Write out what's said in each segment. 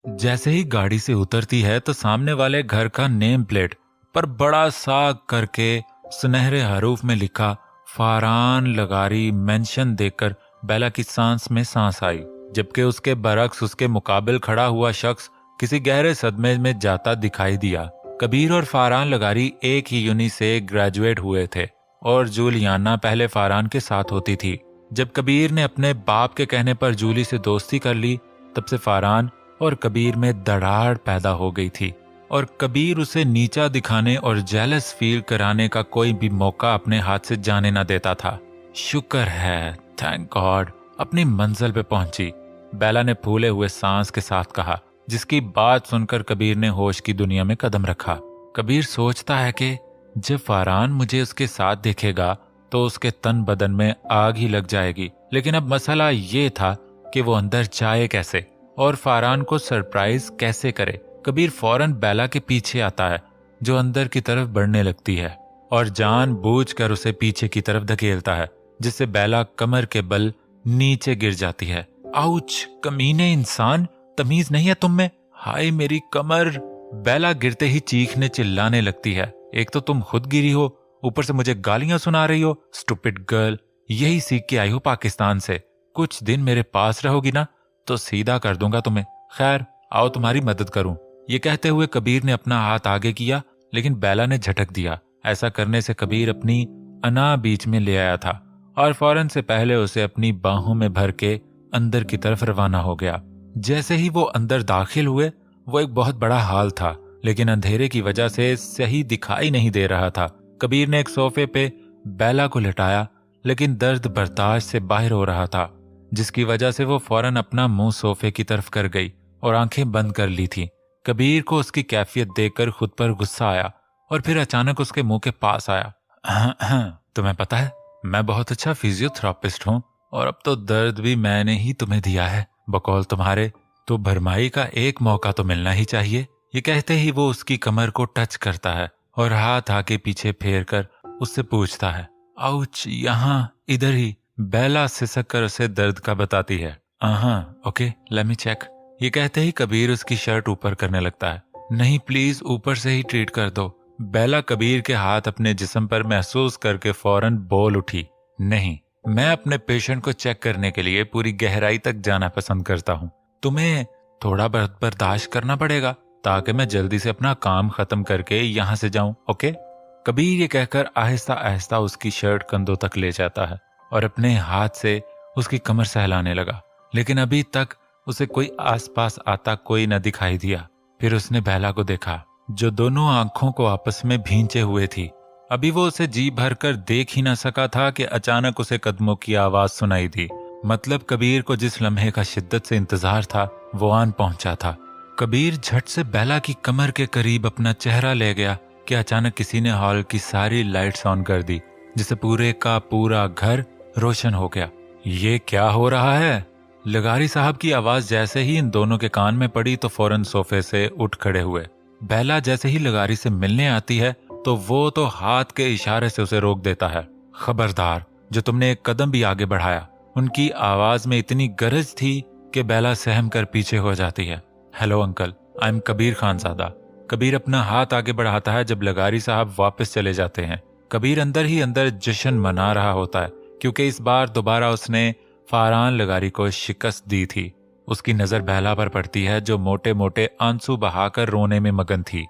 जैसे ही गाड़ी से उतरती है तो सामने वाले घर का नेम प्लेट पर बड़ा सा करके सुनहरे हरूफ में लिखा फारान लगारी मेंशन देखकर बेला की सांस में सांस आई, जबकि उसके बरक्स उसके मुकाबिल खड़ा हुआ शख्स किसी गहरे सदमे में जाता दिखाई दिया। कबीर और फारान लगारी एक ही यूनि से ग्रेजुएट हुए थे और जूलियाना पहले फारान के साथ होती थी। जब कबीर ने अपने बाप के कहने पर जूली से दोस्ती कर ली, तब से फारान और कबीर में दरार पैदा हो गई थी और कबीर उसे नीचा दिखाने और जेलस फील कराने का कोई भी मौका अपने हाथ से जाने न देता था। शुक्र है, थैंक गॉड, अपनी मंजिल पे पहुंची, बेला ने फूले हुए सांस के साथ कहा, जिसकी बात सुनकर कबीर ने होश की दुनिया में कदम रखा। कबीर सोचता है कि जब फारान मुझे उसके साथ देखेगा तो उसके तन बदन में आग ही लग जाएगी, लेकिन अब मसला ये था कि वो अंदर जाए कैसे और फारान को सरप्राइज कैसे करे। कबीर फौरन बेला के पीछे आता है जो अंदर की तरफ बढ़ने लगती है और जानबूझकर उसे पीछे की तरफ धकेलता है, जिससे बेला कमर के बल नीचे गिर जाती है। आउच, कमीने इंसान, तमीज नहीं है तुम में, हाय मेरी कमर। बेला गिरते ही चीखने चिल्लाने लगती है। एक तो तुम खुद गिरी हो, ऊपर से मुझे गालियां सुना रही हो। स्टूपिड गर्ल, यही सीख के आई हो पाकिस्तान से। कुछ दिन मेरे पास रहोगी ना तो सीधा कर दूंगा तुम्हें। खैर आओ तुम्हारी मदद करूं। ये कहते हुए कबीर ने अपना हाथ आगे किया, लेकिन बेला ने झटक दिया। ऐसा करने से कबीर अपनी अना बीच में ले आया था और फौरन से पहले उसे अपनी बाहों में भर के अंदर की तरफ रवाना हो गया। जैसे ही वो अंदर दाखिल हुए, वो एक बहुत बड़ा हाल था, लेकिन अंधेरे की वजह से सही दिखाई नहीं दे रहा था। कबीर ने एक सोफे पे बेला को लिटाया, लेकिन दर्द बर्दाश्त से बाहर हो रहा था, जिसकी वजह से वो फौरन अपना मुंह सोफे की तरफ कर गई और आंखें बंद कर ली थी। कबीर को उसकी कैफियत देखकर खुद पर गुस्सा आया और फिर अचानक उसके मुंह के पास आया। तुम्हें पता है मैं बहुत अच्छा फिजियोथेरापिस्ट हूँ और अब तो दर्द भी मैंने ही तुम्हें दिया है। बकौल तुम्हारे तो भरमाई का एक मौका तो मिलना ही चाहिए। ये कहते ही वो उसकी कमर को टच करता है और हाथ आगे पीछे फेर कर उससे पूछता है, आउच, यहाँ इधर ही। बेला सिसक कर उसे दर्द का बताती है। Okay, let me check. ये कहते ही कबीर उसकी शर्ट ऊपर करने लगता है। नहीं प्लीज, ऊपर से ही ट्रीट कर दो। बेला कबीर के हाथ अपने जिस्म पर महसूस करके फौरन बोल उठी, नहीं, मैं अपने पेशेंट को चेक करने के लिए पूरी गहराई तक जाना पसंद करता हूँ। तुम्हें थोड़ा बहुत बर्दाश्त करना पड़ेगा ताकि मैं जल्दी से अपना काम खत्म करके यहाँ से जाऊं, ओके? कबीर ये कहकर आहिस्ता आहिस्ता उसकी शर्ट कंधों तक ले जाता है और अपने हाथ से उसकी कमर सहलाने लगा, लेकिन अभी तक उसे कोई आसपास आता कोई न दिखाई दिया। फिर उसने बेला को देखा, जो दोनों आंखों को आपस में भींचे हुए थी। अभी वो उसे जी भर कर देख ही न सका था कि अचानक उसे कदमों की आवाज सुनाई दी। मतलब कबीर को जिस लम्हे का शिद्दत से इंतजार था वो आन पहुंचा था। कबीर झट से बेला की कमर के करीब अपना चेहरा ले गया कि अचानक किसी ने हॉल की सारी लाइट्स ऑन कर दी, जिससे पूरे का पूरा घर रोशन हो गया। ये क्या हो रहा है? लगारी साहब की आवाज जैसे ही इन दोनों के कान में पड़ी तो फौरन सोफे से उठ खड़े हुए। बेला जैसे ही लगारी से मिलने आती है तो वो तो हाथ के इशारे से उसे रोक देता है। खबरदार, जो तुमने एक कदम भी आगे बढ़ाया। उनकी आवाज में इतनी गरज थी कि बेला सहम कर पीछे हो जाती है। Hello uncle, I am Kabir Khanzada. Kabir अपना हाथ आगे बढ़ाता है जब लगारी साहब वापस चले जाते हैं। कबीर अंदर ही अंदर जश्न मना रहा होता है, क्योंकि इस बार दोबारा उसने फारान लगारी को शिकस्त दी थी। उसकी नजर बेला पर पड़ती है, जो मोटे मोटे आंसू बहाकर रोने में मगन थी।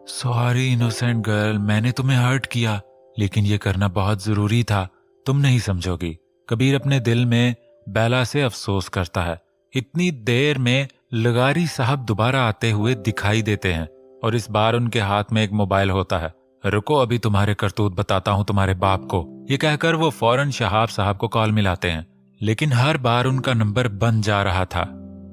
सॉरी इनोसेंट गर्ल, मैंने तुम्हें हर्ट किया, लेकिन ये करना बहुत जरूरी था, तुम नहीं समझोगी। कबीर अपने दिल में बेला से अफसोस करता है। इतनी देर में लगारी साहब दोबारा आते हुए दिखाई देते हैं और इस बार उनके हाथ में एक मोबाइल होता है। रुको, अभी तुम्हारे करतूत बताता हूँ तुम्हारे बाप को। ये कहकर वो फौरन शहाब साहब को कॉल मिलाते हैं, लेकिन हर बार उनका नंबर बंद जा रहा था।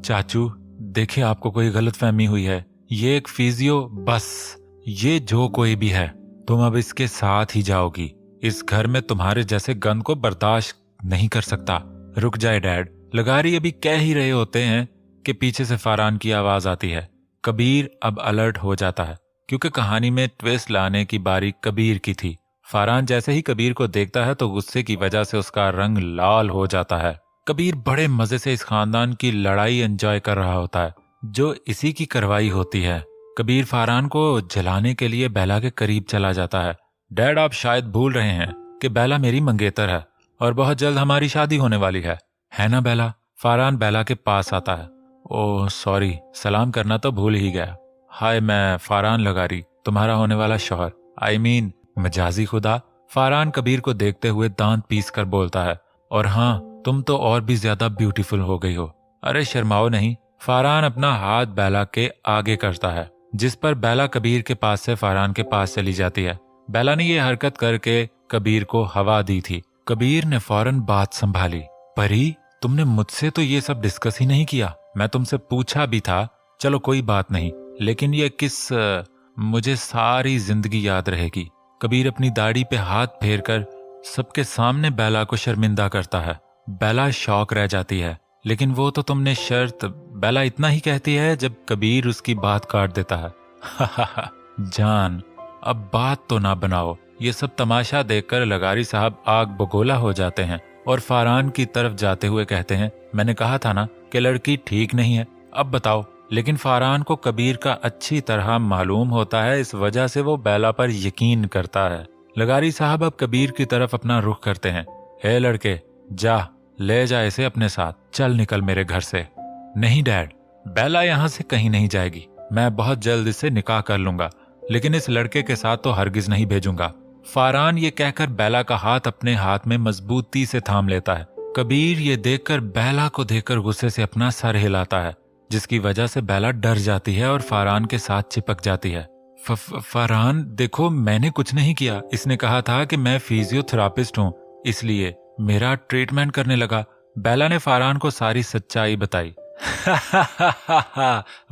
चाचू देखिए, आपको कोई गलतफहमी हुई है। ये एक फिजियो, बस ये जो कोई भी है, तुम अब इसके साथ ही जाओगी। इस घर में तुम्हारे जैसे गंद को बर्दाश्त नहीं कर सकता। रुक जाए डैड, लगारी अभी कह ही रहे होते हैं कि पीछे से फारान की आवाज आती है। कबीर अब अलर्ट हो जाता है, क्योंकि कहानी में ट्विस्ट लाने की बारी कबीर की थी। फारान जैसे ही कबीर को देखता है तो गुस्से की वजह से उसका रंग लाल हो जाता है। कबीर बड़े मजे से इस खानदान की लड़ाई एंजॉय कर रहा होता है जो इसी की कार्रवाई होती है। कबीर फारान को जलाने के लिए बेला के करीब चला जाता है। डैड, आप शायद भूल रहे हैं कि बेला मेरी मंगेतर है और बहुत जल्द हमारी शादी होने वाली है ना बेला? फारान बेला के पास आता है। ओह सॉरी, सलाम करना तो भूल ही गया। हाय, मैं फारान लगारी, तुम्हारा होने वाला शौहर, आई मीन मजाजी खुदा। फारान कबीर को देखते हुए दांत पीस कर बोलता है, और हाँ, तुम तो और भी ज्यादा ब्यूटीफुल हो गई हो। अरे शर्माओ नहीं। फारान अपना हाथ बेला के आगे करता है, जिस पर बेला कबीर के पास से फारान के पास चली जाती है। बेला ने यह हरकत करके कबीर को हवा दी थी। कबीर ने फौरन बात संभाली। परी, तुमने मुझसे तो ये सब डिस्कस ही नहीं किया। मैं तुमसे पूछा भी था, चलो कोई बात नहीं, लेकिन ये किस मुझे सारी जिंदगी याद रहेगी। कबीर अपनी दाढ़ी पे हाथ फेरकर सबके सामने बेला को शर्मिंदा करता है। बेला शौक रह जाती है, लेकिन वो तो तुमने शर्त। बेला इतना ही कहती है जब कबीर उसकी बात काट देता है। जान, अब बात तो ना बनाओ। ये सब तमाशा देखकर लगारी साहब आग बगोला हो जाते हैं और फारान की तरफ जाते हुए कहते हैं, मैंने कहा था ना कि लड़की ठीक नहीं है, अब बताओ। लेकिन फारान को कबीर का अच्छी तरह मालूम होता है, इस वजह से वो बेला पर यकीन करता है। लगारी साहब अब कबीर की तरफ अपना रुख करते हैं। हे लड़के, जा, ले जा इसे अपने साथ, चल निकल मेरे घर से। नहीं डैड, बेला यहाँ से कहीं नहीं जाएगी। मैं बहुत जल्द इससे निकाह कर लूंगा, लेकिन इस लड़के के साथ तो हरगिज नहीं भेजूंगा। फारान ये कहकर बेला का हाथ अपने हाथ में मजबूती से थाम लेता है। कबीर ये देखकर बेला को देखकर गुस्से से अपना सर हिलाता है, जिसकी वजह से बेला डर जाती है और फारान के साथ चिपक जाती है। फारान देखो, मैंने कुछ नहीं किया। इसने कहा था कि मैं फिजियोथेरापिस्ट हूँ, इसलिए मेरा ट्रीटमेंट करने लगा। बेला ने फारान को सारी सच्चाई बताई।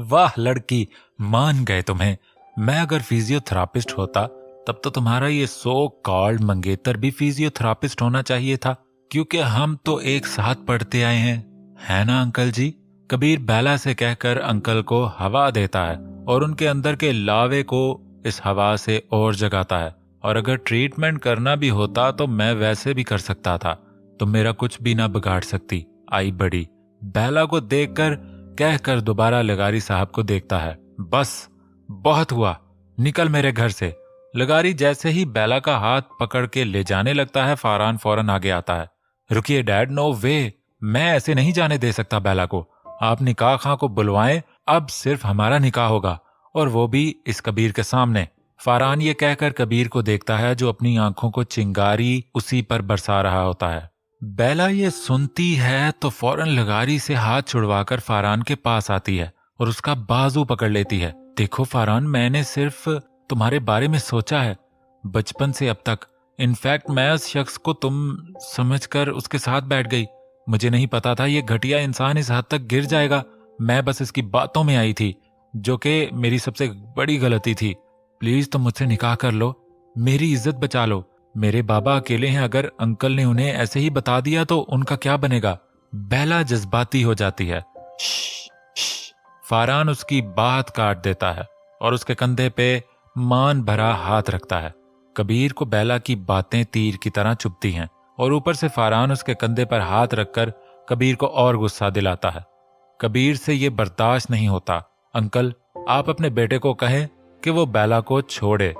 वाह लड़की, मान गए तुम्हें। मैं अगर फिजियोथेरापिस्ट होता तब तो तुम्हारा ये सो कॉल्ड मंगेतर भी फिजियोथेरापिस्ट होना चाहिए था, क्योंकि हम तो एक साथ पढ़ते आए हैं, है ना अंकल जी? कबीर बेला से कहकर अंकल को हवा देता है और उनके अंदर के लावे को इस हवा से और जगाता है। और अगर ट्रीटमेंट करना भी होता तो मैं वैसे भी कर सकता था, तो मेरा कुछ भी ना बिगाड़ सकती। आई बड़ी। बेला को देखकर कहकर दोबारा लगारी साहब को देखता है। बस, बहुत हुआ, निकल मेरे घर से। लगारी जैसे ही बेला का हाथ पकड़ के ले जाने लगता है, फारान फौरन आगे आता है। रुकिए डैड, नो वे, मैं ऐसे नहीं जाने दे सकता बेला को। आप निकाह खां को बुलवाएं, अब सिर्फ हमारा निकाह होगा, और वो भी इस कबीर के सामने। फारान ये कहकर कबीर को देखता है, जो अपनी आंखों को चिंगारी उसी पर बरसा रहा होता है। बेला ये सुनती है तो फौरन लगारी से हाथ छुड़वाकर फारान के पास आती है और उसका बाजू पकड़ लेती है। देखो फारान, मैंने सिर्फ तुम्हारे बारे में सोचा है, बचपन से अब तक। इनफैक्ट मैं उस शख्स को तुम समझकर उसके साथ बैठ गई। मुझे नहीं पता था ये घटिया इंसान इस हद तक गिर जाएगा। मैं बस इसकी बातों में आई थी, जो कि मेरी सबसे बड़ी गलती थी। प्लीज तुम मुझसे निकाह कर लो, मेरी इज्जत बचा लो। मेरे बाबा अकेले हैं, अगर अंकल ने उन्हें ऐसे ही बता दिया तो उनका क्या बनेगा? बेला जज्बाती हो जाती है। फारान उसकी बात काट देता है और उसके कंधे पे मान भरा हाथ रखता है। कबीर को बेला की बातें तीर की तरह चुभती हैं और ऊपर से फारान उसके कंधे पर हाथ रखकर कबीर को और गुस्सा दिलाता है। कबीर से ये बर्दाश्त नहीं होता। अंकल, आप अपने बेटे को कहें कि वो बेला को छोड़े।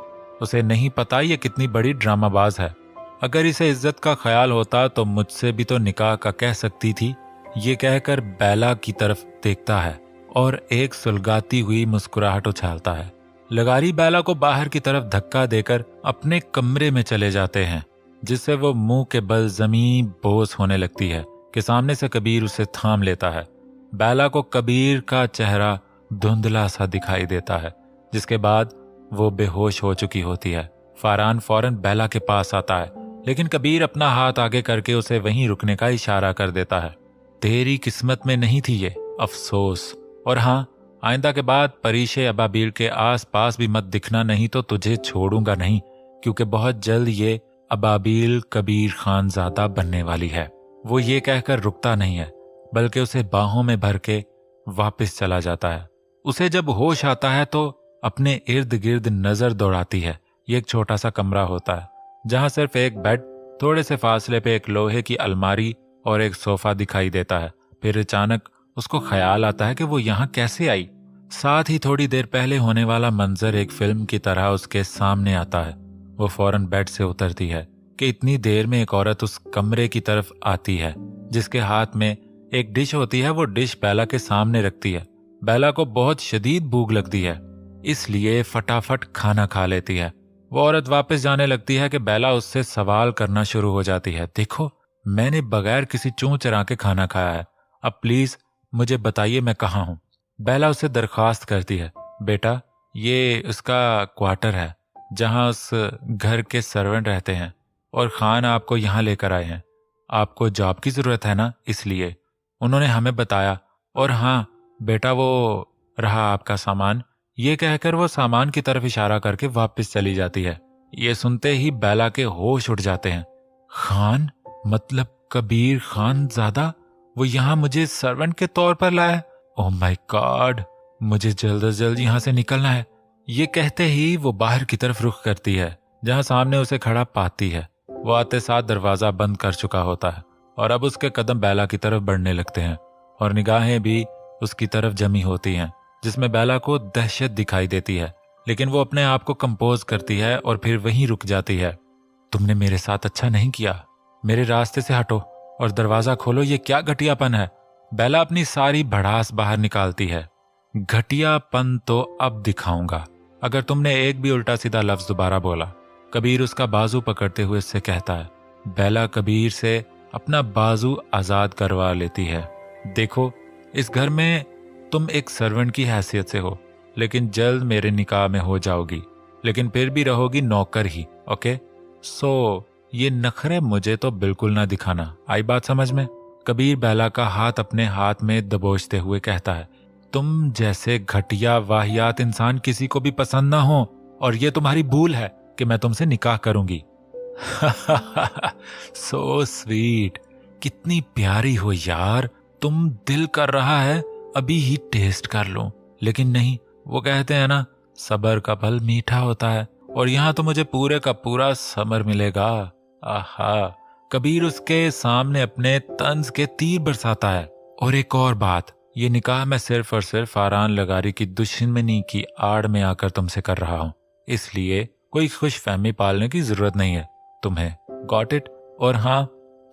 उसे नहीं पता ये कितनी बड़ी ड्रामाबाज है। अगर इसे इज्जत का ख्याल होता तो मुझसे भी तो निकाह का कह सकती थी। ये कहकर बेला की तरफ देखता है और एक सुलगाती हुई मुस्कुराहट उछालता है। लगारी बेला को बाहर की तरफ धक्का देकर अपने कमरे में चले जाते हैं, जिससे वो मुंह के बल जमीन बोस होने लगती है कि सामने से कबीर उसे थाम लेता है। बेला को कबीर का चेहरा धुंधला सा दिखाई देता है, जिसके बाद वो बेहोश हो चुकी होती है। फारान फौरन बेला के पास आता है, लेकिन कबीर अपना हाथ आगे करके उसे वहीं रुकने का इशारा कर देता है। तेरी किस्मत में नहीं थी ये, अफसोस। और हाँ, आइंदा के बाद परीशे अबाबील के आस पास भी मत दिखना, नहीं तो तुझे छोड़ूंगा नहीं, क्योंकि बहुत जल्द ये अबाबील कबीर खानजादा बनने वाली है। वो ये कहकर रुकता नहीं है, बल्कि उसे बाहों में भर के वापस चला जाता है। उसे जब होश आता है तो अपने इर्द गिर्द नजर दौड़ाती है। ये एक छोटा सा कमरा होता है, जहां सिर्फ एक बेड, थोड़े से फासले पे एक लोहे की अलमारी और एक सोफा दिखाई देता है। फिर अचानक उसको ख्याल आता है कि वो यहाँ कैसे आई। साथ ही थोड़ी देर पहले होने वाला मंजर एक फिल्म की तरह उसके सामने आता है। वो फौरन बेड से उतरती है कि इतनी देर में एक औरत उस कमरे की तरफ आती है जिसके हाथ में एक डिश होती है। वो डिश बेला के सामने रखती है। बेला को बहुत शदीद भूख लगती है, इसलिए फटाफट खाना खा लेती है। वो औरत वापस जाने लगती है कि बेला उससे सवाल करना शुरू हो जाती है। देखो, मैंने बगैर किसी चूं चरा के खाना खाया है, अब प्लीज मुझे बताइए मैं कहाँ हूँ। बेला उसे दरखास्त करती है, बेटा ये उसका क्वार्टर है जहाँ उस घर के सर्वेंट रहते हैं और खान आपको यहाँ लेकर आए हैं। आपको जॉब की जरूरत है ना, इसलिए उन्होंने हमें बताया। और हाँ बेटा, वो रहा आपका सामान। ये कहकर वो सामान की तरफ इशारा करके वापस चली जाती है। ये सुनते ही बेला के होश उड़ जाते हैं। खान मतलब कबीर खान ज़ादा, वो यहाँ मुझे सर्वेंट के तौर पर लाया। ओह माय गॉड, मुझे जल्द से जल्द यहाँ से निकलना है। ये कहते ही वो बाहर की तरफ रुख करती है जहाँ सामने उसे खड़ा पाती है। वो आते साथ दरवाजा बंद कर चुका होता है और अब उसके कदम बेला की तरफ बढ़ने लगते हैं और निगाहें भी उसकी तरफ जमी होती हैं, जिसमें बेला को दहशत दिखाई देती है। लेकिन वो अपने आप को कंपोज करती है और फिर वहीं रुक जाती है। तुमने मेरे साथ अच्छा नहीं किया, मेरे रास्ते से हटो और दरवाजा खोलो। ये क्या घटियापन है। बेला अपनी सारी भड़ास बाहर निकालती है। घटियापन तो अब दिखाऊंगा अगर तुमने एक भी उल्टा सीधा लफ्ज दोबारा बोला। कबीर उसका बाजू पकड़ते हुए उससे कहता है। बेला कबीर से अपना बाजू आजाद करवा लेती है। देखो, इस घर में तुम एक सर्वेंट की हैसियत से हो, लेकिन जल्द मेरे निकाह में हो जाओगी, लेकिन फिर भी रहोगी नौकर ही। ओके, सो ये नखरे मुझे तो बिल्कुल ना दिखाना। आई बात समझ में? कबीर बेला का हाथ अपने हाथ में दबोचते हुए कहता है, तुम जैसे घटिया वाहियात इंसान किसी को भी पसंद ना हो और ये तुम्हारी भूल है कि मैं तुमसे निकाह करूंगी। सो स्वीट, कितनी प्यारी हो यार तुम। दिल कर रहा है अभी ही टेस्ट कर लो, लेकिन नहीं। वो कहते हैं ना, सबर का फल मीठा होता है और यहाँ तो मुझे पूरे का पूरा समर मिलेगा। आहा। कबीर उसके सामने अपने तंज के तीर बरसाता है। और एक और बात, ये निकाह मैं सिर्फ और सिर्फ फारान लगारी की दुश्मनी की आड़ में आकर तुमसे कर रहा हूँ, इसलिए कोई खुश फहमी पालने की जरूरत नहीं है तुम्हें। Got it? और हाँ,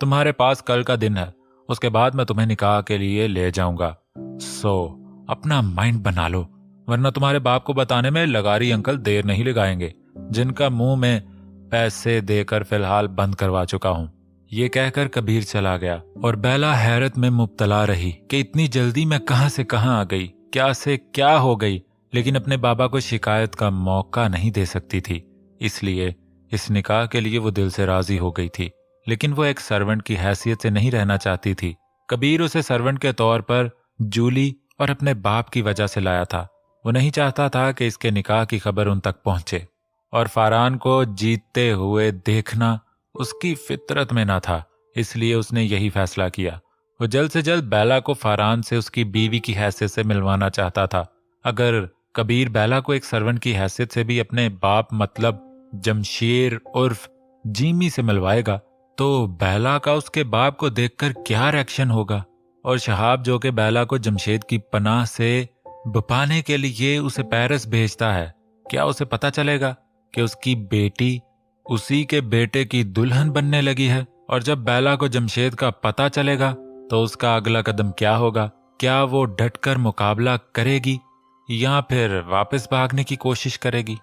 तुम्हारे पास कल का दिन है, उसके बाद मैं तुम्हें निकाह के लिए ले जाऊंगा। सो अपना माइंड बना लो, वरना तुम्हारे बाप को बताने में लगारी अंकल देर नहीं लगाएंगे, जिनका मुंह में पैसे देकर फिलहाल बंद करवा चुका हूं। ये कहकर कबीर चला गया और बेला हैरत में मुब्तला रही कि इतनी जल्दी मैं कहां से कहां आ गई, क्या से क्या हो गई। लेकिन अपने बाबा को शिकायत का मौका नहीं दे सकती थी, इसलिए इस निकाह के लिए वो दिल से राजी हो गई थी। लेकिन वो एक सर्वेंट की हैसियत से नहीं रहना चाहती थी। कबीर उसे सर्वेंट के तौर पर जूली और अपने बाप की वजह से लाया था। वो नहीं चाहता था कि इसके निकाह की खबर उन तक पहुंचे और फारान को जीतते हुए देखना उसकी फितरत में ना था, इसलिए उसने यही फैसला किया। वो जल्द से जल्द बेला को फारान से उसकी बीवी की हैसियत से मिलवाना चाहता था। अगर कबीर बेला को एक सर्वेंट की हैसियत से भी अपने बाप मतलब जमशेर उर्फ जीमी से मिलवाएगा तो बेला का उसके बाप को देखकर क्या रिएक्शन होगा। और शहाब जो कि बेला को जमशेद की पनाह से बपाने के लिए उसे पेरिस भेजता है, क्या उसे पता चलेगा कि उसकी बेटी उसी के बेटे की दुल्हन बनने लगी है? और जब बेला को जमशेद का पता चलेगा तो उसका अगला कदम क्या होगा? क्या वो डटकर मुकाबला करेगी या फिर वापस भागने की कोशिश करेगी?